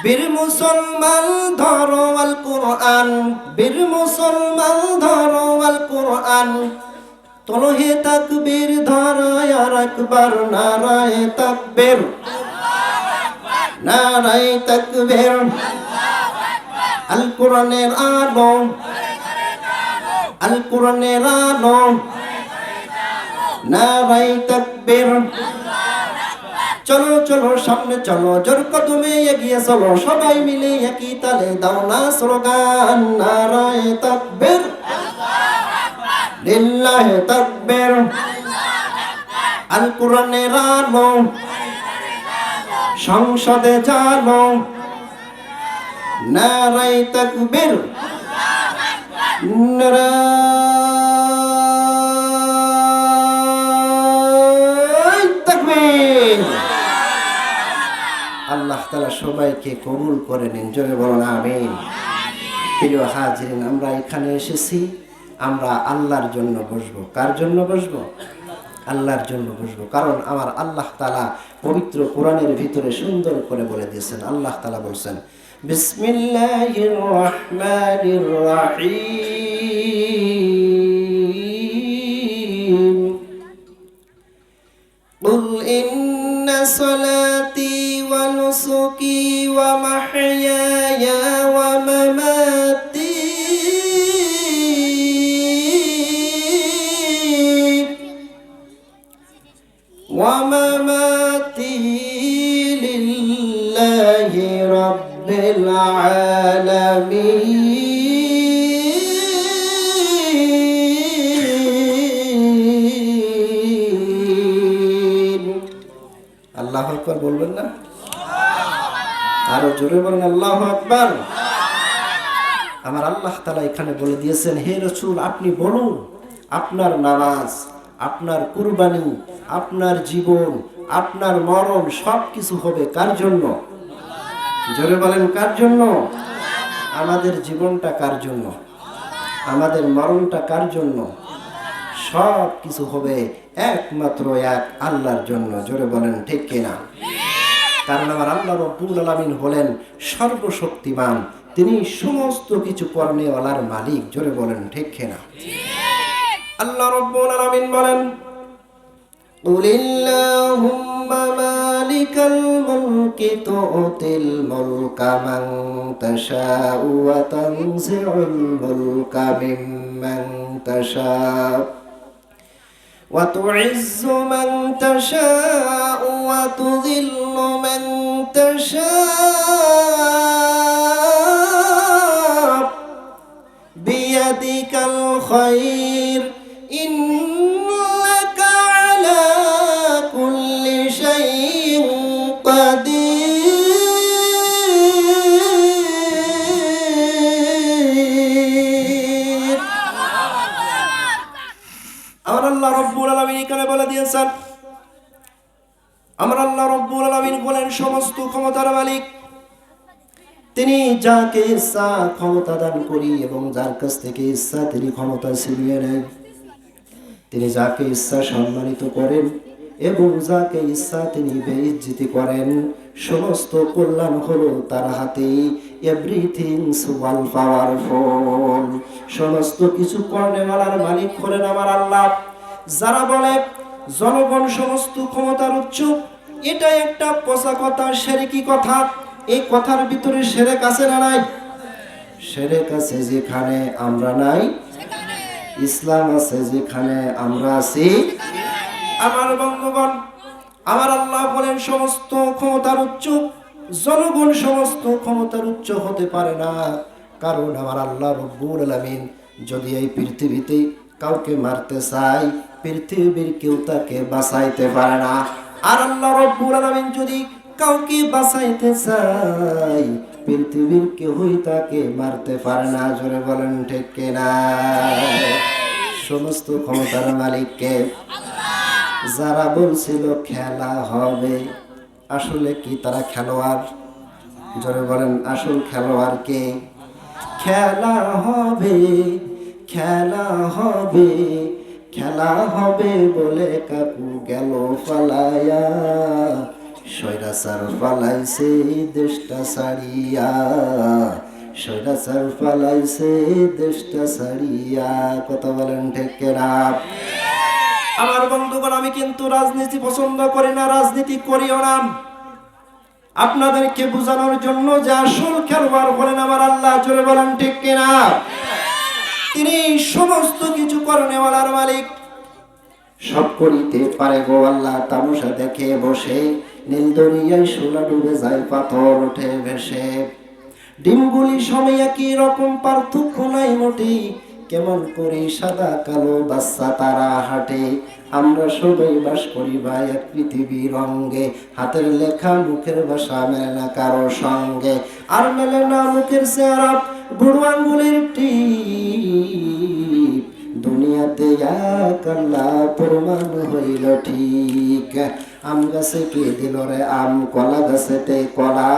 বীর মুসলমান ধরো আল কোরআন, বীর মুসলমান ধরো আল কোরআন, তোলো হে তাকবীর ধরায় আর একবার নারায়ে তাকবীর, নারায়ে তাকবীর। আল কোরআনের আলো, আল কোরআনের আলো, নারায়ে তাকবীর। চলো চলো সামনে চলো, জোর কদমে এগিয়ে চলো, সবাই মিলে একই তালে দাও না স্লোগান, নারায়ে তাকবীর, লিল্লাহি তাকবীর। আল কোরআনের আলো সংসদে জালো, নারায়ে তাকবীর, নারায়ে তাকবীর। আল্লাহ তাআলা সবাইকে কবুল করে নিন, জোরে বলুন আমিন। প্রিয় হাজিরিন, আমরা এখানে এসেছি, আমরা আল্লাহর জন্য বসবো। কার জন্য বসবো? আল্লাহর জন্য বসবো। কারণ আমার আল্লাহ তাআলা পবিত্র কোরআনের ভিতরে সুন্দর করে বলে দিয়েছেন। আল্লাহ তাআলা বলছেন, বিসমিল্লাহির রহমানির রহিম, কুল ইন্না সলাতি ওয়া নুসুকি ওয়া মাহইয়ায়া ওয়া মামাতি ওয়া মামাতি লিল্লাহি রাব্বিল আলামিন। আল্লাহু আকবার বলবেন না? আরো জোরে বলেন আল্লাহু আকবার। আমার আল্লাহ তাআলা এখানে বলে দিয়েছেন, হে রাসূল আপনি বলুন, আপনার নামাজ, আপনার কুরবানি, আপনার জীবন, আপনার মরণ সবকিছু হবে কার জন্য? জোরে বলেন কার জন্য? আমাদের জীবনটা কার জন্য? আমাদের মরণটা কার জন্য? সব কিছু হবে একমাত্র এক আল্লাহর জন্য। জোরে বলেন ঠিক কিনা? কারণ আমার আল্লাহ রব্বুল আলামিন হলেন সর্বশক্তিমান, তিনি সমস্ত কিছু কর্নেওয়ালার মালিক। জোরে বলেন ঠিক কিনা? আল্লাহ রব্বুল আলামিন বলেন, কুলিল্লাহুম্মা মালিকাল মুলকি তুতিল মুলকা মান তাশাউ ওয়া তানজিউল মুলকা মিম্মান তাশাউ ওয়া তুইজ্জু মান তাশাউ ওয়া তুযিল্লু মান তাশাউ বিয়াদিকাল খায়র ইন্নাকা আলা কুল্লি শাইইন কাদির। আমার আল্লাহ রব্বুল আলামিন এখানে বলে দিয়েছেন, আমার আল্লাহ রব্বুল আলামিন বলেন সমস্ত ক্ষমতার মালিক। তিনি যাকে ইচ্ছা ক্ষমতা দান করি এবং যার কাছ থেকে ইচ্ছা তিনি ক্ষমতা ছিনিয়ে নেন। তিনি যাকে ইচ্ছা সম্মানিত করেন এবং যাকে ইচ্ছা তিনি বেইজ্জতি করেন। সমস্ত কল্যাণ হলো তার হাতে। এভরিথিং ওয়াল পাওয়ারফুল, সমস্ত কিছু কর্নেওয়ালার মালিক হলেন আমার আল্লাহ। যারা বলে জনগণ সমস্ত ক্ষমতার উৎস, এটা একটা পচা কথা, শিরকি কথা। এই কথার ভিতরে শিরক আছে না নাই? শিরক আছে যেখানে আমরা নাই, ইসলাম আছে যেখানে আমরা আছি। আমার বন্ধুগণ, আমার আল্লাহ বলেন সমস্ত ক্ষমতার উচ্চ, জনগণ সমস্ত ক্ষমতার উচ্চ হতে পারে না। কারণ আমার আল্লাহ রব্বুল আলামিন যদি এই পৃথিবীতে কাউকে মারতে চায়, পৃথিবীর কেউ তাকে বাঁচাইতে পারে না। আর আল্লাহ রব্বুল আলামিন যদি কাউকে বাঁচাইতে চায়, পৃথিবীর কেউই তাকে মারতে পারে না। জোরে বলেন ঠিক কিনা? সমস্ত ক্ষমতার মালিককে। যারা বলছিল খেলা হবে, আসলে কি তারা খেলোয়াড়? জোরে বলেন আসল খেলোয়াড় কে? খেলা হবে, খেলা হবে, খেলা হবে বলে কাকু গেল পালায়া। স্বৈরাচার পালাইছে দেশটা ছাড়িয়া, স্বৈরাচার পালাইছে দেশটা ছাড়িয়া। কথা বলেন ঠিক কিনা? আমার বন্ধুগণ, আমি কিন্তু রাজনীতি পছন্দ করি না, রাজনীতি করিও না। আপনাদেরকে বোঝানোর জন্য যে আসল খেলোয়াড় বলেন আমার আল্লাহ, জোরে বলেন ঠিক কিনা? তিনি সমস্ত কিছু করনেওয়ালার মালিক, সব করিতে পারে গো আল্লাহ। তামাশা দেখে বসে নীল দরিয়ায় শোলা ডুবে যায়, পাথর ওঠে ভেসে। ডিমগুলি সময় একই রকম, পার্থক্য নাই মোটেই। কেমন করে সাদা কালো বাচ্চা তারা হাঁটে, আমরা সবাই বাস করি ভাই এক পৃথিবীর রঙ্গে। হাতের লেখা মুখের ভাষা মেলে না কারো সঙ্গে, আর মেলে না মুখের চেহারা বুড়ো আঙ্গুলের টিপ। দুনিয়াতে এক আল্লাহ প্রমাণ হইল ঠিক। আম গাছে কে দিল রে আম, কলা গাছেতে কলা,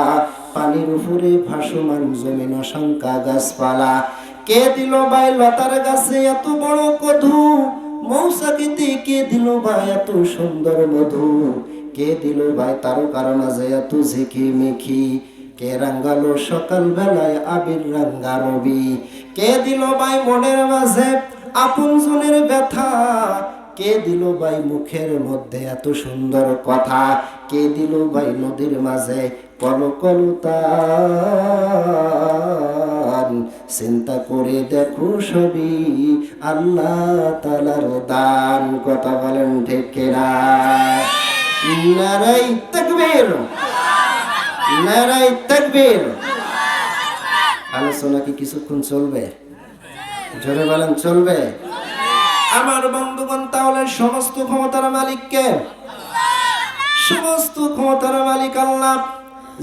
পানির উপরে ভাসমান জমিন অসংখ্য গাছপালা। কে দিল ভাই লতার গাছে এত বড় কধু, মৌসাকিতে কে দিল ভাই এত সুন্দর মধু। কে দিল ভাই তারকার মাঝে এত ঝিকিমিকি, কে রাঙ্গালো সকাল বেলায় আবির রাঙ্গা রবি। কে দিল ভাই মনের মাঝে আপন জনের ব্যথা, কে দিল ভাই মুখের মধ্যে এত সুন্দর কথা। কে দিল ভাই নদীর মাঝে কলকলতান। চিন্তা করে দেখো সবই আল্লাহ তাআলার দান। কথা বলেন ঠিক কিনা? নারায়ে তাকবীর, নারায়ে তাকবীর। আলোচনা কি কিছুক্ষণ চলবে? জোরে বলেন চলবে? আমার বন্ধুগণ, তাহলে সমস্ত ক্ষমতার মালিক কে? সমস্ত ক্ষমতার মালিক আল্লাহ।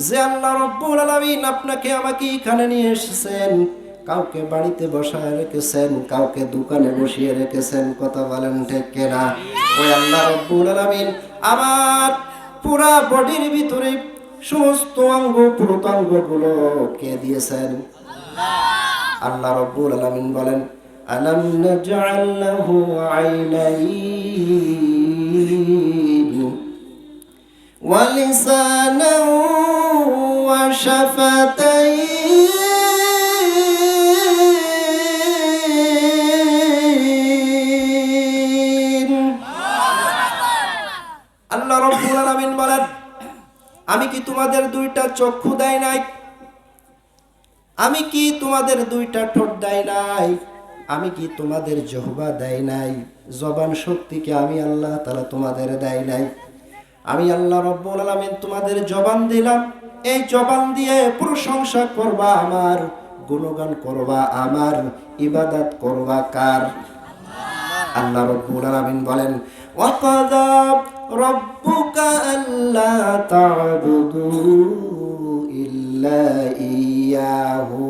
যে আল্লাহ রব্বুল আলামিন আপনাকে আমাকে এখানে নিয়ে এসেছেন, কাউকে বাড়িতে বসায় রেখেছেন, কাউকে দোকানে বসিয়ে রেখেছেন। কথা বলেন ঠিক কিনা? ওই আল্লাহ রব্বুল আলামিন আমার পুরা বডির ভিতরে সমস্ত অঙ্গ প্রত্যঙ্গগুলো কে দিয়েছেন? আল্লাহ রব্বুল আলামিন বলেন, আলাম নাজআল লাহু আইনাইন ওয়া লিসানান ওয়া শাফাতাইন। আল্লাহ রব্বুল আলামিন বলেন, আমি কি তোমাদের দুইটা চক্ষু দেই নাই? আমি কি তোমাদের দুইটা ঠোঁট দেই নাই? আমি কি তোমাদের জিহ্বা দেই নাই? জবান শক্তিকে আমি আল্লাহ তাআলা তোমাদের দেই নাই? আমি আল্লাহ রব্বুল আলামিন তোমাদের জবান দিলাম। এই জবান দিয়ে প্রশংসা করবা আমার, গুণগান করবা আমার, ইবাদত করবা কার? আল্লাহ রব্বুল আলামিন বলেন, ওয়া কাযা রাব্বুকা আল্লা তা'বুদু ইল্লা ইয়াহু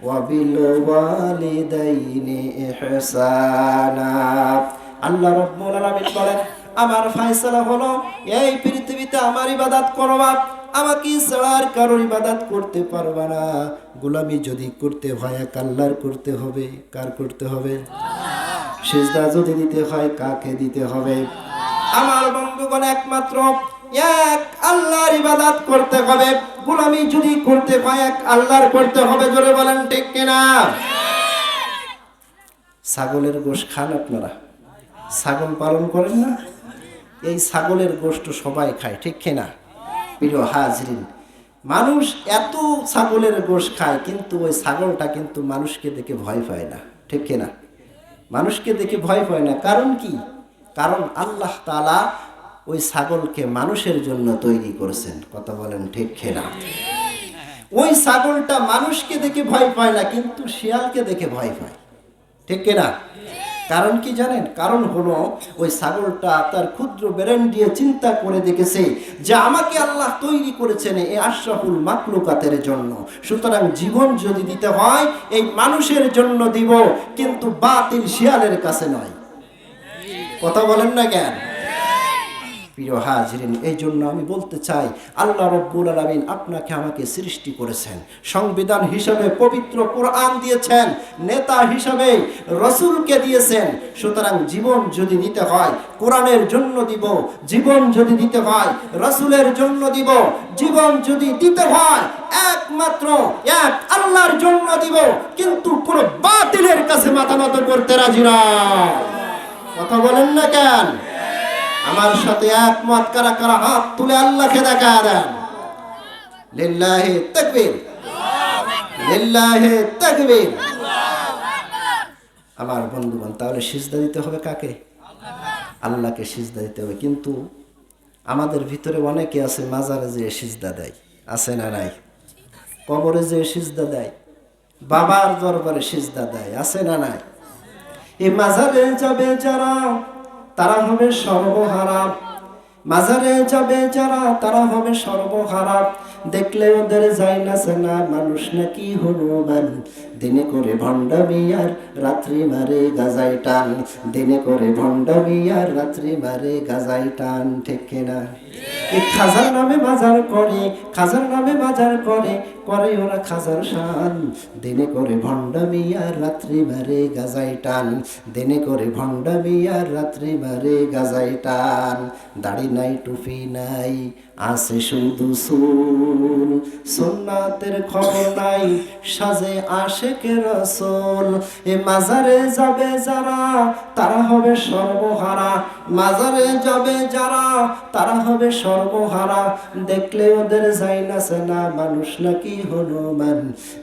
ওয়া বিল ওয়ালিদাইনি ইহসানা। আল্লাহ রাব্বুল আলামিন বলেন, আমার ফয়সালা হলো এই পৃথিবীতে আমার ইবাদত করবা, আমাকে ছাড়া আর কারোর ইবাদত করতে পারবা না। গোলামি যদি করতে হয় এক আল্লাহর করতে হবে। কার করতে হবে? সিজদা যদি দিতে হয় কাকে দিতে হবে? আমার বন্ধুগণ, একমাত্র এক আল্লাহর ইবাদত করতে হবে। গোলামি যদি করতে হয় এক আল্লাহর করতে হবে। জোরে বলেন ঠিক কিনা? ছাগলের গোশত খান আপনারা? ছাগল পালন করেন না? এই ছাগলের গোশত সবাই খায়, ঠিক কিনা? প্রিয় হাজরিন, মানুষ এত ছাগলের গোশত খায়, কিন্তু ওই ছাগলটা কিন্তু মানুষকে দেখে ভয় পায় না, ঠিক কিনা? মানুষকে দেখে ভয় পায় না। কারণ কি? কারণ আল্লাহ তাআলা ওই ছাগলকে মানুষের জন্য তৈরি করেছেন। কথা বলেন ঠিক কিনা? ওই ছাগলটা মানুষকে দেখে ভয় পায় না, কিন্তু শিয়ালকে দেখে ভয় পায়, ঠিক কিনা? কারণ কি জানেন? কারণ হলো ওই ছাগলটা তার ক্ষুদ্র ব্রেন দিয়ে চিন্তা করে দেখেছে যে আমাকে আল্লাহ তৈরি করেছেন এই আশরাফুল মাখলুকাতের জন্য, সুতরাং জীবন যদি দিতে হয় এই মানুষের জন্য দিব, কিন্তু বাতিল শিয়ালের কাছে নয়। কথা বলেন না কেন? প্রিয় হাজিরিন, এই জন্য আমি বলতে চাই, আল্লাহ রব্বুল আলামিন আপনাকে আমাকে সৃষ্টি করেছেন, সংবিধান হিসাবে পবিত্র কোরআন দিয়েছেন, নেতা হিসাবে রসুলকে দিয়েছেন। সুতরাং জীবন যদি দিতে হয় কোরআনের জন্য দিব, জীবন যদি দিতে হয় রসুলের জন্য দিব, জীবন যদি দিতে হয় একমাত্র এক আল্লাহর জন্য দিব, কিন্তু কোন বাতিলের কাছে মাথা নত করতে রাজি না। কথা বলেন না কেন? আমার সাথে একমত কারা কারা হাত তুলে আল্লাহকে দেখা দেন। লিল্লাহি তাকবীর, লিল্লাহি তাকবীর। আমার বন্ধুগণ, তাহলে সিজদা দিতে হবে কাকে? আল্লাহকে সিজদা দিতে হবে। কিন্তু আমাদের ভিতরে অনেকে আছে মাজারে যে সিজদা দেয়, আছে না নাই? কবরে যে সিজদা দেয়, বাবার দরবারে সিজদা দেয়, আছে না নাই? এই মাজারে যাবে যারা তারা হবে সর্বহারা, মাজারে যাবে যারা তারা হবে সর্বহারা। দেখলে ওদের যায় না সেনা, মানুষ নাকি হনুমান, দিনে করে ভণ্ডামি আর রাত্রি মারে গাজাই টান, দিনে করে ভণ্ডামি আর রাত্রি মারে গাজাই টান, ঠিক কিনা? এই খাজার নামে মাজার করে, খাজার নামে মাজার করে, করে ওরা খাজার শান, দিনে করে ভণ্ডামি আর রাত্রি মারে গাজাই টান, দিনে করে ভণ্ডামি আর রাত্রি মারে গাজাই টান। দাড়ি নাই, টুপি নাই, আছে শুধু চুল, সুন্নাতের খবর নাই, সাজে আশেকে রাসূল। এ মাজারে যাবে যারা তারা হবে সর্বহারা, মাজারে যাবে যারা তারা হবে সর্বহারা। দেখলে ওদের যায় না সেনা, মানুষ নাকি হনুমান,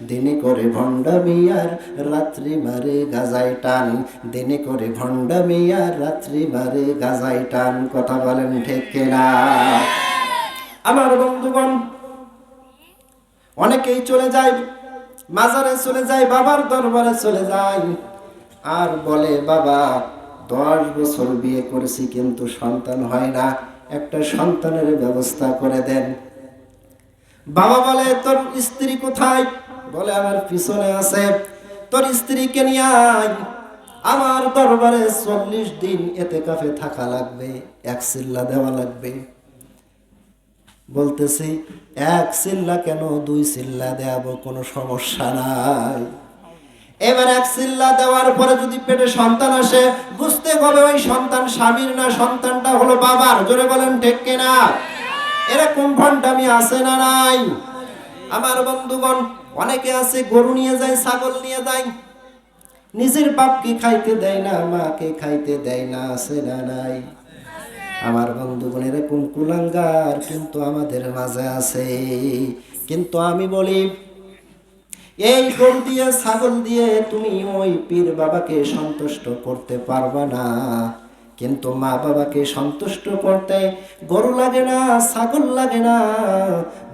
দিনে করে ভণ্ডামি আর রাত্রি মারে গাজাই টান, দিনে করে ভণ্ডামি আর রাত্রি মারে গাজাই টান। কথা বলেন ঠিক কিনা? আমার বন্ধুগণ, অনেকেই চলে যায় মাজারে, চলে যায় বাবার দরবারে চলে যায়, আর বলে বাবা 10 বছর বিয়ে করেছি কিন্তু সন্তান হয় না, একটা সন্তানের ব্যবস্থা করে দেন। বাবা বলে তোর স্ত্রী কোথায়? বলে আমার পিছনে আছে। তোর স্ত্রীকে নিয়ে আয়, আমার দরবারে 40 দিন এতেকাফে থাকা লাগবে, 1 চিল্লা দেওয়া লাগবে। বলতেছি 1 চিল্লা কেন, 2 চিল্লা দেব, কোনো সমস্যা নাই। এবার 1 চিল্লা দেওয়ার পরে যদি পেটে সন্তান আসে, বুঝতে হবে ওই সন্তান স্বামীর না, সন্তানটা হলো বাবার। জোরে বলেন ঠিক কিনা? এরকম ভণ্ডামি আছে না নাই? আমার বন্ধুগণ, অনেকে আছে গরু নিয়ে যায়, ছাগল নিয়ে যায়, নিজের বাপকে খাইতে দেয় না, মাকে খাইতে দেয় না, আছে না নাই? আমার বন্ধুগণ, এরকম কুলাঙ্গার কিন্তু আমাদের মাঝে আছে। কিন্তু আমি বলি, এই গরু দিয়ে ছাগল দিয়ে তুমি ওই পীর বাবাকে সন্তুষ্ট করতে পারবা না, কিন্তু মা বাবাকে সন্তুষ্ট করতে গরু লাগে না, ছাগল লাগে না।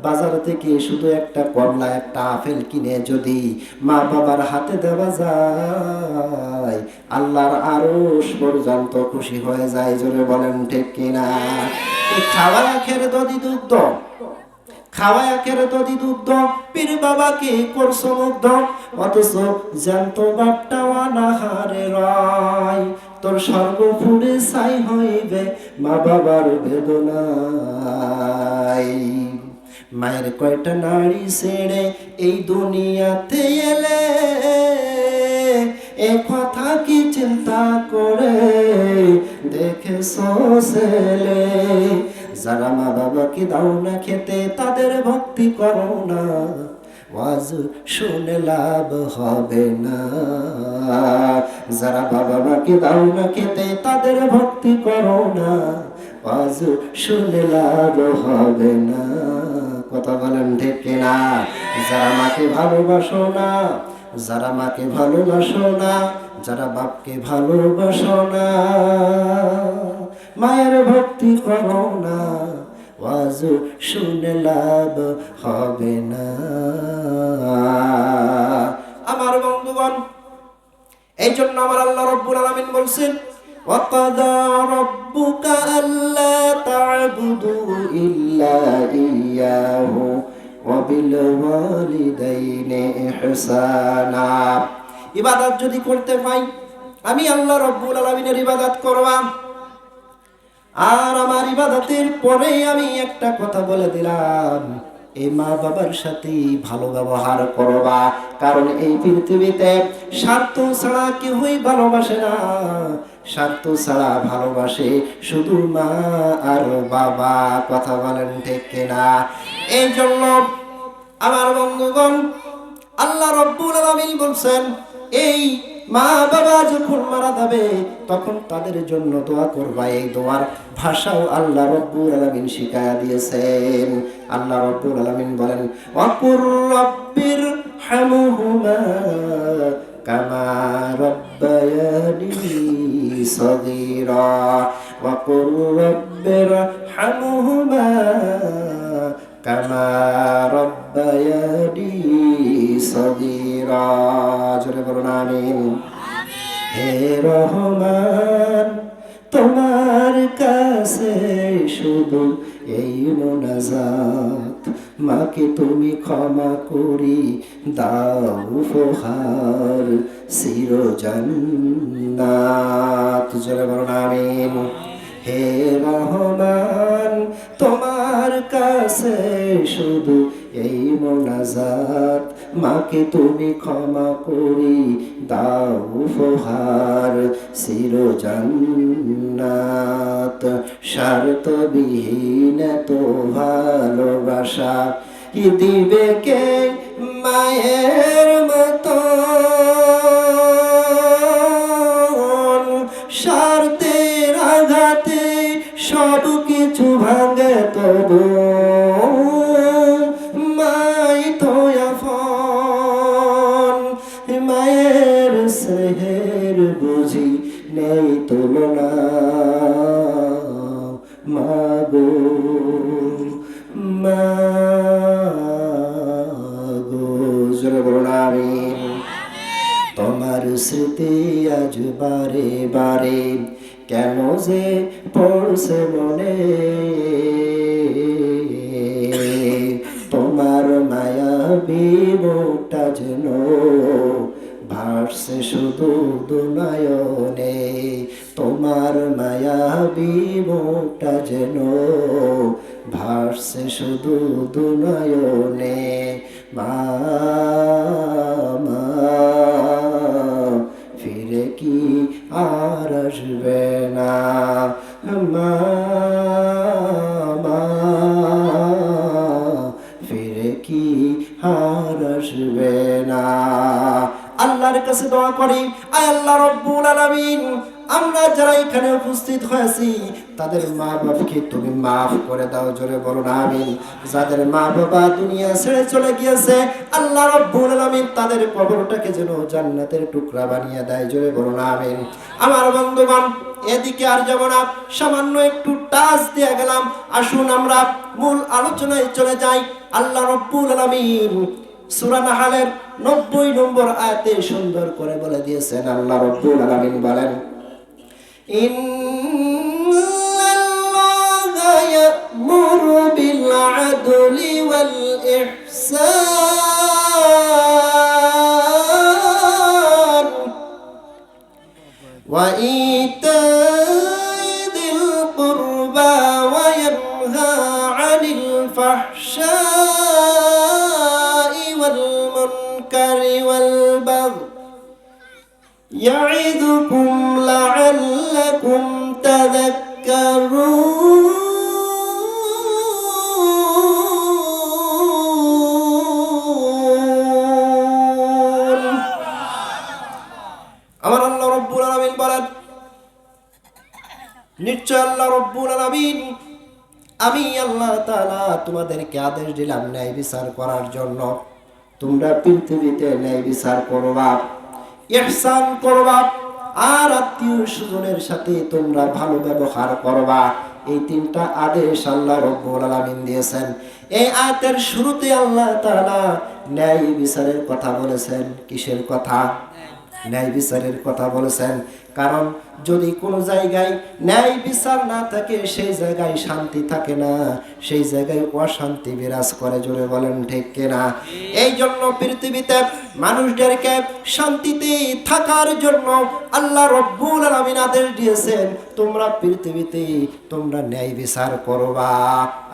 বাজার থেকে শুধু একটা কমলা, একটা আপেল কিনে যদি মা বাবার হাতে দেওয়া যায়, আল্লাহর আরশ পর্যন্ত খুশি হয়ে যায়। জোরে বলেন ঠিক কিনা? এই খাওয়া খেয়ে দধি দুগ্ধ, খাওয়ায় খেরে দধি দুগ্ধ, পীর বাবাকে করছো মুগ্ধ, অথচ জ্যান্ত বাপটাও অনাহারে রয়। তোর সর্বপুরে ছাই হইবে মা বাবার বেদনায়। মায়ের কয়টা নাড়ি ছেড়ে এই দুনিয়াতে এলে, এ কথা কি চিন্তা করে দেখেছো ছেলে? যারা মা বাবাকে দাও না খেতে, তাদের ভক্তি করো না, ওয়াজ শুনে লাভ হবে না। যারা মা বাবাকে দাও না খেতে, তাদের ভক্তি করো না, ওয়াজ শুনে লাভ হবে না। কথা বলেন ঠিক কিনা? যারা মাকে ভালোবাসো না, যারা মাকে ভালোবাসো না, যারা বাপকে ভালোবাসো না, মায়ের ভক্তি করো না, ওয়াজ শুনে লাভ হবে না। আমার বন্ধুগণ, এই জন্য আমার আল্লাহ রাব্বুল আলামিন বলছেন, ওয়াকাদা রাব্বুকা আল্লা তা'বুদু ইল্লা ইয়্যাহু ওয়া বিল ওয়ালিদাইনি ইহসানা। ইবাদত যদি করতে পাই, আমি আল্লাহ রাব্বুল আলামিনের ইবাদত করবা, আর আমার ইবাদতের পরে আমি একটা কথা বলে দিলাম, এই মা বাবার সাথে ভালো ব্যবহার করবা, কারণ এই পৃথিবীতে স্বার্থ ছাড়া কেউই ভালোবাসে না। স্বার্থ ছাড়া ভালোবাসে শুধু মা আর বাবা। কথা বলেন ঠিক কিনা? এই জন্য আমার বন্ধুগণ, আল্লাহ রাব্বুল আলামিন বলছেন, এই মা বাবা যখন মারা যাবে তখন তাদের জন্য দোয়া করবা। এই দোয়ার ভাষাও আল্লাহ রাব্বুল আলামিন শিখায়া দিয়েছেন। আল্লাহ রাব্বুল আলামিন বলেন, ওয়াকুর রাব্বির হামহুমা কামা রাব্বায়ানি সগীরা। ওয়াকুর রাব্বির হামহুমা কামা রাব্বায়ানি সগীরা। জোরে বলুন আমিন। হে রহমান, তোমার কাছে শুধু এই মোনাজাত, মাকে তুমি ক্ষমা করি দাও উপহার চির জান্নাত। জোরে বলুন আমিন। হে রহমান, তোমার কাছে শুধু এই মোনাজাত, মাকে তুমি ক্ষমা করি দাও উপহার চির জান্নাত। স্বার্থবিহীন তো ভালোবাসা দিবে কে মায়ের মতো। স্বার্থের আঘাতে সব কিছু ভাঙে, তবু মাই তো আপন। মায়ের স্নেহের বুঝি নেই তুলনা। মাগো মাগো, জোরে বলুন আমিন। তোমার স্মৃতি আজ বারে বারে কেন যে পড়ছে মনে, তোমার মায়াবী মুখটা যেন ভাসছে শুধু দুনয়নে। তোমার মায়াবী মুখটা যেন ভাসছে শুধু দুনয়নে। মা ফিরে কি আর আসবে না। মা ফিরে কি আর আসবে না। আল্লাহর কাছে দোয়া করি, আয় আল্লাহ রাব্বুল আলামিন, আমরা যারা এখানে উপস্থিত হয়েছি তাদের মা বাবাকে তুমি মাফ করে দাও। জোরে বলুন আমিন। যাদের মা বাবা দুনিয়া ছেড়ে চলে গিয়েছে, আল্লাহ রাব্বুল আলামিন তাদের কবরটাকে যেন জান্নাতের টুকরা বানিয়ে দেয়। জোরে বলুন আমিন। আমার বন্ধুগণ, এদিকে আর যাব না, সামান্য একটু টাচ দিয়ে গেলাম। আসুন আমরা মূল আলোচনায় চলে যাই। আল্লাহ রাব্বুল আলামিন সূরা নাহলের 90 নম্বর আয়াতে সুন্দর করে বলে দিয়েছেন। আল্লাহ রাব্বুল আলামিন বলেন, ইন্নাল্লাহা ইয়া'মুরু বিল আদলি ওয়াল ইহসান ওয়া ইতা'i যিল কুরবা ওয়া ইয়ানহা 'আনিল ফাহশা'i ওয়াল মুনকারি ওয়াল বাগই يعظكم لعلكم تذكرون। আমার আল্লাহ রাব্বুল আলামিন বলেন, নিশ্চয় আল্লাহ রাব্বুল আলামিন আমি আল্লাহ তাআলা তোমাদেরকে আদেশ দিলাম ন্যায় বিচার করার জন্য। তোমরা পৃথিবীতে ন্যায় বিচার করবা, ইহসান করবা, আর আত্মীয় স্বজনের সাথে তোমরা ভালো ব্যবহার করবা। এই তিনটা আদেশ আল্লাহ রাব্বুল আলামিন দিয়েছেন। এই আয়াতের শুরুতে আল্লাহ তাআলা ন্যায় বিচারের কথা বলেছেন। কিসের কথা? ন্যায় বিচারের কথা বলেছেন। কারণ যদি কোনো জায়গায় ন্যায় বিচার না থাকে সেই জায়গায় শান্তি থাকে না, সেই জায়গায় অশান্তি বিরাজ করে। জোরে বলেন ঠিক কিনা? এই জন্য পৃথিবীতে মানুষদেরকে শান্তিতে থাকার জন্য আল্লাহ রব্বুল আলামিন আদেশ দিয়েছেন, তোমরা পৃথিবীতে তোমরা ন্যায় বিচার করবা।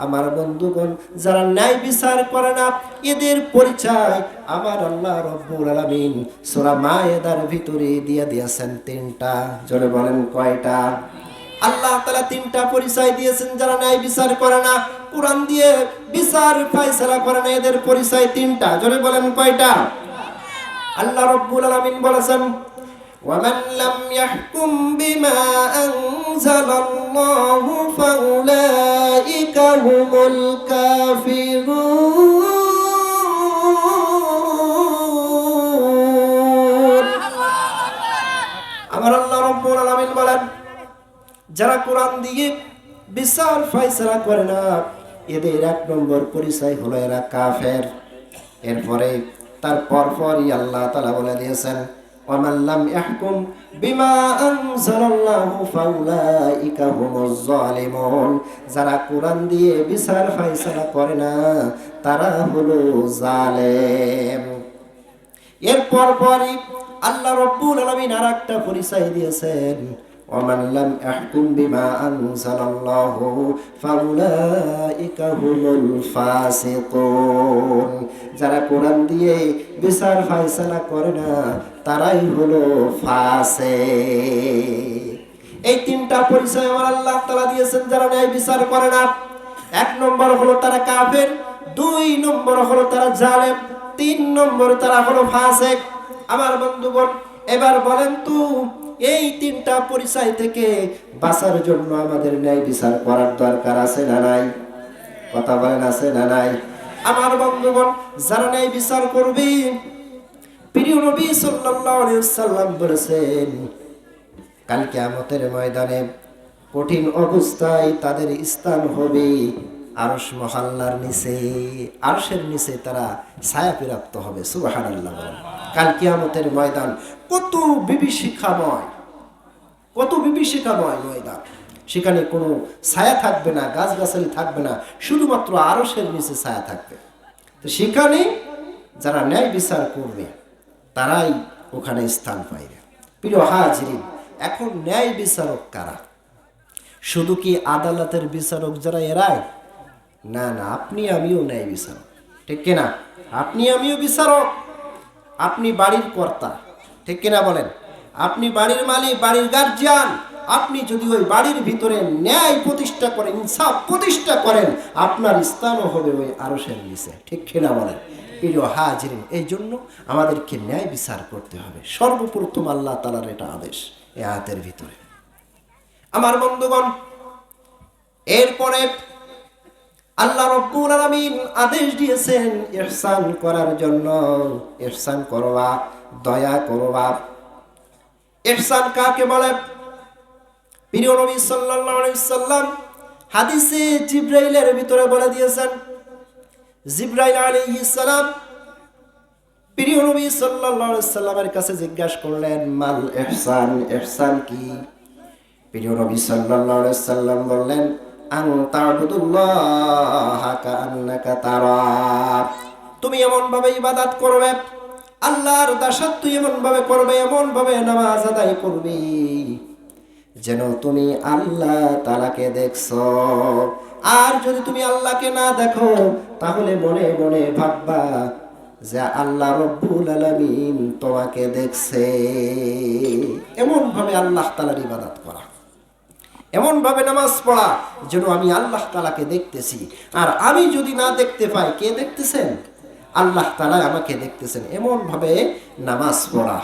আমার বন্ধুগণ, যারা ন্যায় বিচার করে না এদের পরিচয় আমার আল্লাহ রব্বুল আলামিন সূরা মায়েদার ভিতরে দিয়ে দিয়েছেন তিনটা। জোরে বলেন কয়টা? আল্লাহ তাআলা তিনটা পরিচয় দিয়েছেন যারা ন্যায় বিচার করে না, কুরআন দিয়ে বিচার ফয়সালা করে না, এদের পরিচয় তিনটা। জোরে বলেন কয়টা? আল্লাহ রব্বুল আলামিন বলেছেন, وَمَنْ لَمْ يَحْكُمْ بِمَا أَنزَلَ اللَّهُ فَأُولَئِكَ هُمُ الْكَافِرُونَ। আমার আল্লাহ রব্বুল আলামিন বলেন, যারা কোরআন দিয়ে বিচার ফয়সালা করে না এদের এক নম্বর পরিচয় হলো এরা কাফের। এরপরে তার পরপরই আল্লাহ তাআলা বলে দিয়েছেন, ওয়ামান লাম ইয়াহকুম বিমা আনজালাল্লাহু ফাউলাইকা হুমুজ জালিমুন। যারা কোরআন দিয়ে বিচার ফয়সালা করে না তারা হলো জালেম। এর পরপরই আল্লাহ রব্বুল আলামিন আরেকটা পরিচয় দিয়েছেন, ওয়ামান লাম ইয়াহকুম বিমা আনজালাল্লাহু ফাউলাইকা হুমুল ফাসিকুন। যারা কোরআন দিয়ে বিচার ফয়সালা করে না তারাই হলো ফাসিক। এই তিনটা পরিচয় আমার আল্লাহ তাআলা দিয়েছেন যারা ন্যায় বিচার করে না। এক নম্বর হলো তারা কাফের, দুই নম্বর হলো তারা জালেম, তিন নম্বর তারা হলো ফাসিক। আমার বন্ধুগণ, এবার বলেন তো এই তিনটা পরিচয় থেকে বাঁচার জন্য আমাদের ন্যায় বিচার করার দরকার আছে না নাই? কথা বলেন, আছে না নাই? আমার বন্ধুগণ, যারা ন্যায় বিচার করবে, প্রিয় নবী সাল্লাল্লাহু আলাইহি ওয়াসাল্লাম বলেছেন, কাল কিয়ামতের ময়দানে কঠিন অবস্থায় তাদের স্থান হবে আরশ মহল্লার নিচে। আরশের নিচে তারা ছায়া প্রাপ্ত হবে। সুবহানাল্লাহ। কাল কিয়ামতের ময়দান কত বিভীষিকাময়, কত বিভীষিকাময় ময়দান। সেখানে কোনো ছায়া থাকবে না, গাছগাছালি থাকবে না, শুধুমাত্র আরশের নিচে ছায়া থাকবে। তো সেখানে যারা ন্যায় বিচার করবে তারাই ওখানে স্থান পাইবে। প্রিয় হাজিরিন, এখন ন্যায় বিচারক কারা? শুধু কি আদালতের বিচারক যারা এরাই? না না, আপনি আমিও ন্যায় বিচারক, ঠিক কিনা? আপনি আমিও বিচারক। আপনি বাড়ির কর্তা, ঠিক কিনা বলেন? আপনি বাড়ির মালিক, বাড়ির গার্জিয়ান। আপনি যদি ওই বাড়ির ভিতরে ন্যায় প্রতিষ্ঠা করেন, ইনসাফ প্রতিষ্ঠা করেন, আপনার স্থানও হবে ওই আরশের নিচে, ঠিক কিনা বলেন? প্রিয় হাজিরিন, এই জন্য আমাদেরকে ন্যায় বিচার করতে হবে। সর্বপ্রথম আল্লাহ তাআলার এটা আদেশ এই আয়াতের ভিতরে। আমার বন্ধুগণ, এরপরে আল্লাহ রব্বুল আলামিন আদেশ দিয়েছেন ইহসান করার জন্য। ইহসান করবা, দয়া করবা। ইহসান কাকে বলে? প্রিয় নবী সাল্লাল্লাহু আলাইহি ওয়াসাল্লাম হাদিসে জিবরাইলের ভিতরে বলে দিয়েছেন, জিবরাইল আলাইহিস সালাম প্রিয় নবী সাল্লাল্লাহু আলাইহি ওয়াসাল্লামের কাছে জিজ্ঞাসা করলেন, মাল ইহসান, ইহসান কি? প্রিয় নবী সাল্লাল্লাহু আলাইহি ওয়াসাল্লাম বললেন, আন তা'বুদুল্লাহা কাআন্নাকা তারা। তুমি এমন ভাবে ইবাদত করবে, আল্লাহর দাসত্ব এমন ভাবে করবে, এমন ভাবে নামাজ আদায় করবে যেন তুমি আল্লাহ তাআলাকে দেখছো। আর যদি তুমি আল্লাহকে না দেখো তাহলে মনে মনে ভাববা যে আল্লাহ রব্বুল আলামিন তোমাকে দেখছে। এমন ভাবে আল্লাহ তাআলার ইবাদত করা, এমন ভাবে নামাজ পড়া যেন আমি আল্লাহ তাআলাকে দেখতেছি। আর আমি যদি না দেখতে পাই, কে দেখতেছেন? আল্লাহ তাআলা আমাকে দেখতেছেন। এমন ভাবে নামাজ পড়া।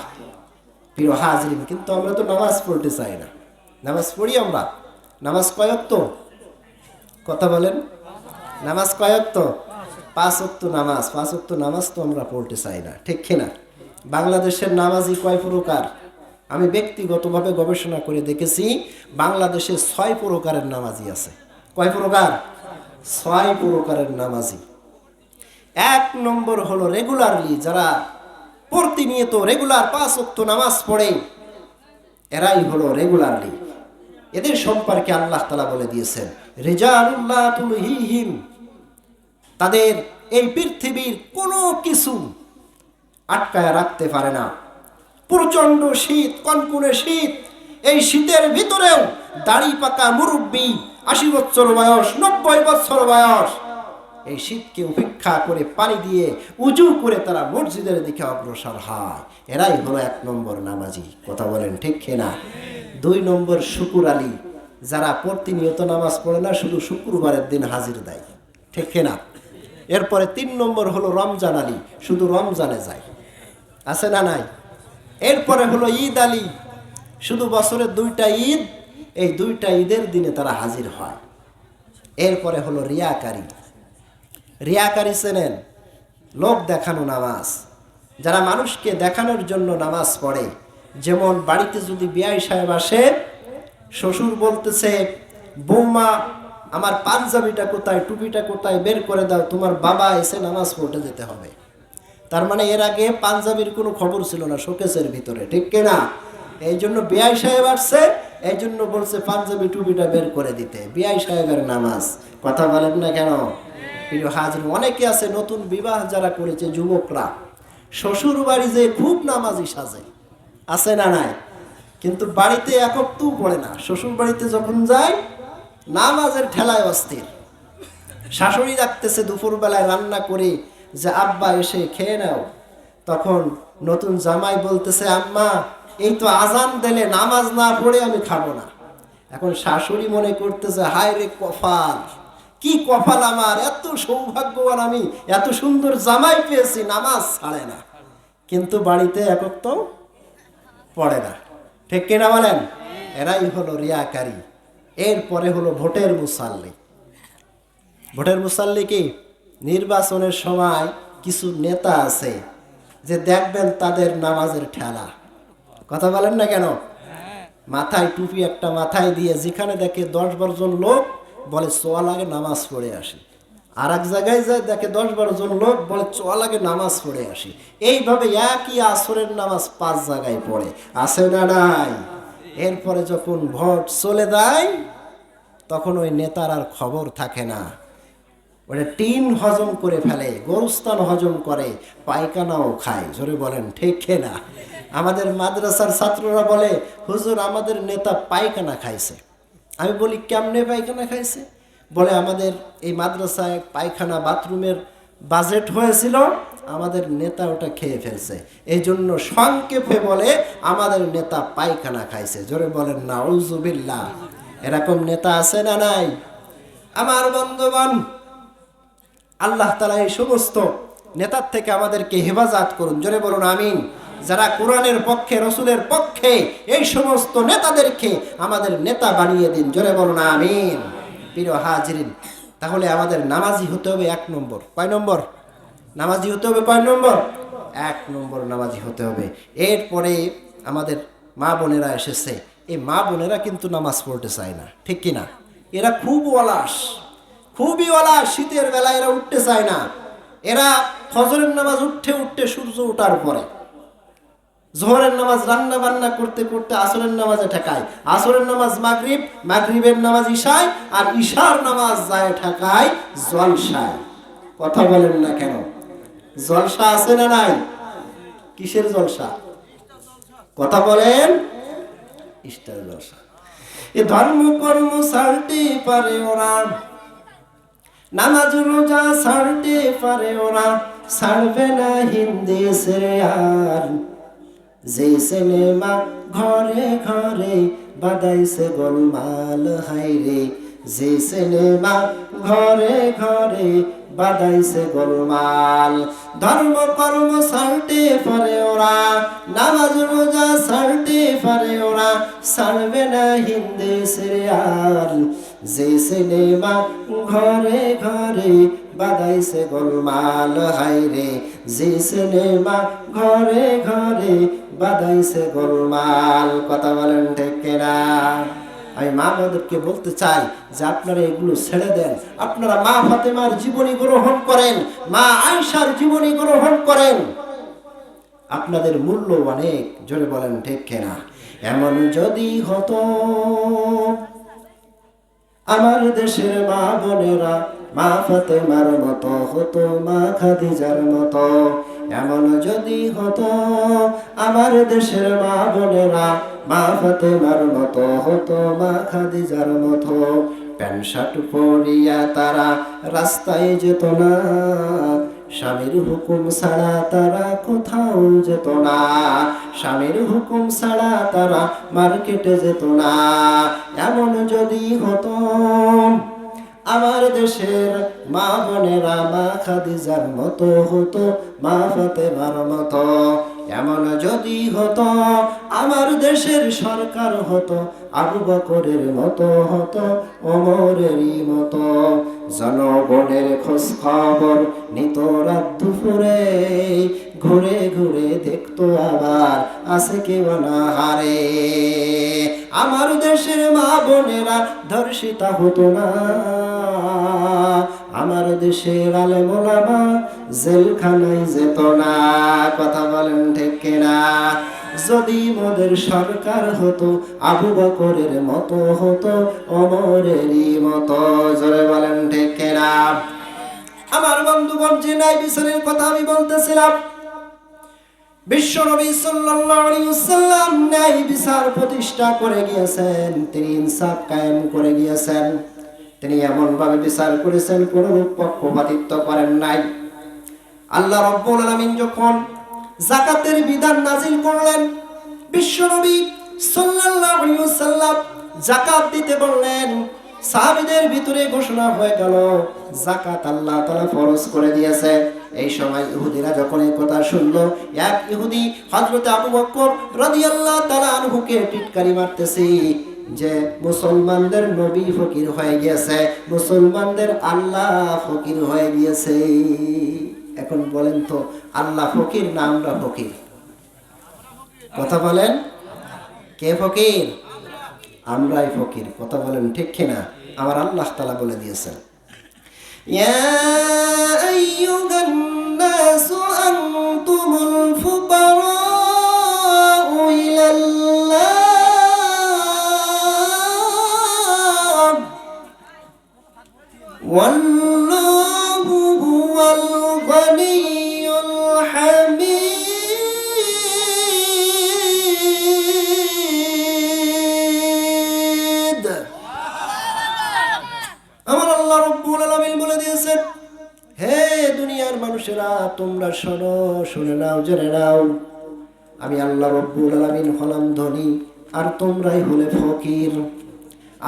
প্রিয় হাজিরিন, কিন্তু আমরা তো নামাজ পড়তে চাই না। নামাজ পড়ি আমরা? নামাজ কয় ওয়াক্ত? কথা বলেন, নামাজ কয় ওয়াক্ত? 5 ওয়াক্ত নামাজ। 5 ওয়াক্ত নামাজ তো আমরা পড়তে চাই না, ঠিক কিনা? বাংলাদেশের নামাজি কয় প্রকার? আমি ব্যক্তিগতভাবে গবেষণা করে দেখেছি বাংলাদেশে 6 প্রকারের নামাজি আছে। কয় প্রকার? 6 প্রকারের নামাজি। 1 নম্বর হলো রেগুলারলি, যারা প্রতিনিয়ত রেগুলার 5 ওয়াক্ত নামাজ পড়ে, এরাই হলো রেগুলারলি। এদের সম্পর্কে আল্লাহ তাআলা বলে দিয়েছেন, রিজালুল্লাহ তুলহিহিম, তাদের এই পৃথিবীর কোনো কিছু আটকায় রাখতে পারে না। প্রচন্ড শীত, কনকনে শীত, এই শীতের ভিতরেও দাড়ি পাকা মুরব্বী, 80 বছর বয়স, 90 বছর বয়স, এই শীতকে উপেক্ষা করে পানি দিয়ে উজু করে তারা মসজিদের দিকে অগ্রসর হয়। এরাই হলো 1 নম্বর নামাজি। কথা বলেন ঠিক কিনা? 2 নম্বর শুকুর আলী, যারা প্রতিনিয়ত নামাজ পড়ে না, শুধু শুক্রবারের দিন হাজির দেয়। ঠিক কিনা? এরপরে 3 নম্বর হলো রমজান আলী, শুধু রমজানে যায়। আছে না নাই? এরপরে হলো ঈদ আলী, শুধু বছরের 2টা ঈদ, এই 2টা ঈদের দিনে তারা হাজির হয়। এরপরে হলো রিয়াকারী। রিয়াকারী চেনেন? লোক দেখানো নামাজ, যারা মানুষকে দেখানোর জন্য নামাজ পড়ে। যেমন বাড়িতে যদি বিয়াই সাহেব আসে, শ্বশুর বলতেছে, বৌমা আমার পাঞ্জাবিটা কোথায়, টুপিটা কোথায়, বের করে দাও, তোমার বাবা এসে নামাজ পড়তে যেতে হবে। তার মানে এর আগে পাঞ্জাবির কোনো খবর ছিল না শোকেসের ভিতরে। ঠিক কিনা? এই জন্য বিয়াই সাহেব আসছে, এই জন্য বলছে পাঞ্জাবি টুপিটা বের করে দিতে। বিয়াই সাহেবের নামাজ। কথা বলেন না কেন? প্রিয় হাজির, অনেকে আছে নতুন বিবাহ যারা করেছে, যুবকরা, শ্বশুর বাড়ি যে খুব নামাজি সাজে। আছে না নাই? কিন্তু বাড়িতে একটু পড়ে না। শ্বশুর বাড়িতে যখন যায়, নামাজের ঠেলায় অস্থির। শাশুড়ি রাখতেছে দুপুরবেলায় রান্না করে যে আব্বা এসে খেয়ে নাও, তখন নতুন জামাই বলতেছে, আম্মা এই তো আজান দিলে, নামাজ না পড়ে আমি খাবো না। এখন শাশুড়ি মনে করতেছে, হায় রে কপাল, কি কপাল আমার, এত সৌভাগ্যবান আমি, এত সুন্দর জামাই পেয়েছি, নামাজ ছাড়ে না, কিন্তু বাড়িতে একক তো পড়ে না। ঠিক কিনা বলেন? এরাই হলো রিয়াকারী। এরপরে হলো ভোটের মুসাল্লি। ভোটের মুসাল্লি কি? নির্বাচনের সময় কিছু নেতা আছে যে দেখবেন তাদের নামাজের ঠেলা। কথা বলেন না কেন? মাথায় টুপি একটা মাথায় দিয়ে যেখানে দেখে 10-12 জন লোক, বলে চল আগে নামাজ পড়ে আসি। আর এক জায়গায় যায় দেখে 10-12 জন লোক, বলে চল আগে নামাজ পড়ে আসি। এইভাবে একই আসরের নামাজ 5 জায়গায় পড়ে। আছে না নাই? এরপরে যখন ভোট চলে যায়, তখন ওই নেতার আর খবর থাকে না। ওটা টিন হজম করে ফেলে, গোরস্থান হজম করে, পায়খানাও খায়। জোরে বলেন ঠিক না? আমাদের মাদ্রাসার ছাত্ররা বলে, হুজুর আমাদের নেতা পায়খানা খাইছে। আমি বলি, কেমনে পায়খানা খাইছে? বলে, আমাদের এই মাদ্রাসায় পায়খানা বাথরুমের বাজেট হয়েছিল, আমাদের নেতা ওটা খেয়ে ফেলছে, এই জন্য সংক্ষেপে বলে আমাদের নেতা পায়খানা খাইছে। জোরে বলেন নাউজুবিল্লাহ। এরকম নেতা আছে না নাই? আমার বন্ধুগণ, আল্লাহ তাআলা এই সমস্ত নেতার থেকে আমাদেরকে হেফাজত করুন। জোরে বলুন আমিন। যারা কোরআনের পক্ষে, রসুলের পক্ষে, এই সমস্ত নেতাদেরকে আমাদের নেতা বানিয়ে দিন। জোরে বলুন আমিন। প্রিয় হাজিরিন, তাহলে আমাদের নামাজি হতে হবে 1 নম্বর। কয় নম্বর নামাজি হতে হবে? কয় নম্বর? 1 নম্বর নামাজি হতে হবে। এরপরে আমাদের মা বোনেরা এসেছে। এই মা বোনেরা কিন্তু নামাজ পড়তে চায় না। ঠিক কিনা? এরা খুব অলস, খুবই অলস। শীতের বেলায় এরা উঠতে চায় না। এরা ফজরের নামাজ উঠতে সূর্য ওঠার পরে, জোহরের নামাজ রান্না বান্না করতে করতে আসরের নামাজে ঠেকায়, আসরের নামাজ মাগরিব, মাগরিবের নামাজ ইশায়, আর ইশার নামাজ যায় ঠেকায় জলসায়। কথা বলেন না কেন? জলসা আছে না নাই? কিসের জলসা? কথা বলেন। ইস্টার জলসা। এ ধর্ম কর্ম ছাড়তে পারে ওরা, নামাজ রোজা ছাড়তে পারে ওরা, ছাড়বে না হিন্দি সিরিয়াল। যে সিনেমা ঘরে ঘরে বাদাইছে গোলমাল, হাইরে যে সিনেমা ঘরে ঘরে বাদাইছে গোলমাল। ধর্ম কর্ম ছাড়তে পারে ওরা, নামাজ রোজা ছাড়তে পারে ওরা, ছাড়বে না হিন্দি সিরিয়াল। যে সিনেমা ঘরে ঘরে বাদাইছে গোলমাল, হাইরে যে সিনেমা ঘরে ঘরে বাদাইছে গোলমাল। কথা বলেন ঠিক না? আমি মা বোনদেরকে বলতে চাই যে আপনারা এগুলো ছেড়ে দেন। আপনারা মা ফাতেমার জীবনী গ্রহণ করেন, মা আয়েশার জীবনী গ্রহণ করেন। আপনাদের মূল্য অনেক, জোরে বলেন ঠিক কিনা? এমন যদি হতো আমার দেশের মা বোনেরা মা ফাতেমার মতো হতো, মা খাদিজার মতো। এমন যদি হতো আমার দেশের মা বোনেরা মা ফাতেমার মতো হতো, মা খাদিজার মতো। প্যান্ট শার্ট পরিয়া তারা রাস্তায় যেত না, স্বামীর হুকুম ছাড়া তারা কোথাও যেত না, স্বামীর হুকুম ছাড়া তারা মার্কেটে যেত না। এমন যদি হতো আমার দেশের মা বোনেরা মা খাদিজার মতো হতো, মা ফাতেমার মতো। এমন যদি হতো আমার দেশের সরকার হতো আবু বকরের মতো, হতো ওমরেরই মতো। জনগণের খোঁজ খবর নিত রাত দুপুরে, ঘুরে ঘুরে দেখতো আবার আছে কেউ না হারে। আমার দেশের মা বোনেরা ধর্ষিতা হতো না, আমার দেশের আলেম ওলামা জেলখানায় যেত না। কথা বলেন ঠিক কিনা? যদি মোদের সরকার হতো আবু বকরের মতো, হতো ওমরেরই মতো। জোরে বলেন ঠিক কিনা? আমার বন্ধুগণ, যে ন্যায় বিচারের কথা আমি বলতেছিলাম, বিশ্ব নবী সাল্লাল্লাহু আলাইহি ওয়াসাল্লাম ন্যায় বিচার প্রতিষ্ঠা করে গিয়েছেন, তিনি ইনসাফ কায়েম করে গিয়েছেন। তিনি এমন ভাবে বিচার করেছেন, কোন পক্ষপাতিত্ব করেন নাই। আল্লাহ রাব্বুল আলামিন যখন যাকাতের বিধান নাজিল করলেন, বিশ্ব নবী সাল্লাল্লাহু আলাইহি ওয়াসাল্লাম যাকাত দিতে বললেন। সাহাবীদের ভিতরে ঘোষণা হয়ে গেল যাকাত আল্লাহ তাআলা ফরজ করে দিয়েছে। এই সময় ইহুদিরা যখন এই কথা শুনলো, এক ইহুদি হযরত আবু বকর রাদিয়াল্লাহু তাআলা আনহুকে টিটকারি মারতেছে যে মুসলমানদের নবী ফকির হয়ে গিয়েছে, মুসলমানদের আল্লাহ ফকির হয়ে গিয়েছে। এখন বলেন তো, আল্লাহ ফকির না আমরা ফকির? কথা বলেন, কে ফকির? আমরাই ফকির। কথা বলেন ঠিক কিনা? আমার আল্লাহ তাআলা বলে দিয়েছেন, ইয়া আইয়ুহান নাসু আনতুমুল ফুকারাউ ইলাল্লাহ ওয়াল্লাহু হুয়াল গনিয়্যুল হামিদ। আমার আল্লাহ রাব্বুল আলামিন বলে দিয়েছেন, হে দুনিয়ার মানুষেরা, তোমরা শোনো, শুনে নাও, জেনে নাও, আমি আল্লাহ রাব্বুল আলামিন হলাম ধনী আর তোমরাই হলে ফকির।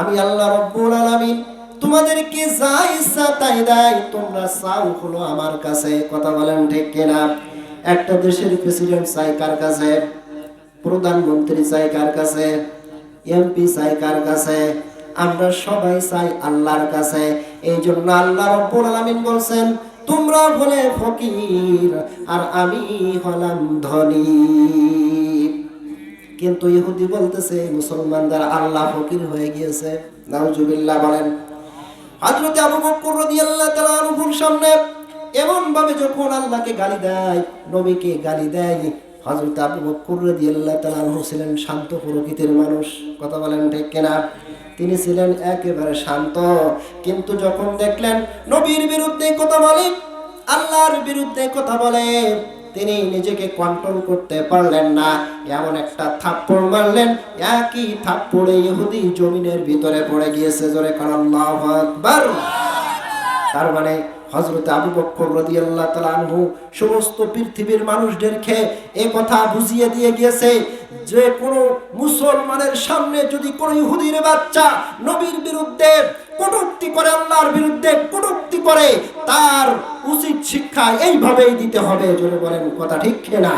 আমি আল্লাহ রাব্বুল আলামিন তোমাদেরকে যা ইচ্ছা তাই দেয়, তোমরা চাও হলো আমার কাছে। কথা বলেন ঠিক কিনা? একটা দেশের প্রেসিডেন্ট চাই কার কাছে? প্রধানমন্ত্রী চাই কার কাছে? এমপি চাই কার কাছে? আমরা সবাই চাই আল্লাহর কাছে। এই জন্য আল্লাহ রাব্বুল আলামিন বলছেন, তোমরা হলে ফকির আর আমি হলাম ধনী। কিন্তু ইহুদি বলতেছে মুসলমানদের আল্লাহ ফকির হয়ে গিয়েছে। নাউজুবিল্লাহ বলেন। হযরত আবু বকর রাদিয়াল্লাহু তাআলা আনহুর সামনে এমন ভাবে যখন আল্লাহকে গালি দেয়, নবীকে গালি দেয়, হযরত আবু বকর রাদিয়াল্লাহু তাআলা আনহু ছিলেন শান্ত প্রকৃতির মানুষ। কথা বলেন ঠিক কিনা? তিনি ছিলেন একেবারে শান্ত। কিন্তু যখন দেখলেন নবীর বিরুদ্ধে কথা বলে, আল্লাহর বিরুদ্ধে কথা বলে, তিনি নিজেকে কন্ট্রোল করতে পারলেন না, এমন একটা থাপ্পড় মারলেন, একই থাপ্পড়ে ইহুদি জমিনের ভিতরে পড়ে গিয়েছে। জোরে কান আল্লাহু আকবার। তার মানে হযরত আবু বকর রাদিয়াল্লাহু তাআলা আনহু সমস্ত পৃথিবীর মানুষদেরকে এই কথা বুঝিয়ে দিয়ে গিয়েছে যে কোন মুসলমানের সামনে যদি কোন ইহুদির বাচ্চা নবীর বিরুদ্ধে কটূক্তি করে, আল্লাহর বিরুদ্ধে কটূক্তি করে, তার উচিত শিক্ষা এইভাবেই দিতে হবে। জোরে বলেন, কথা ঠিক কিনা?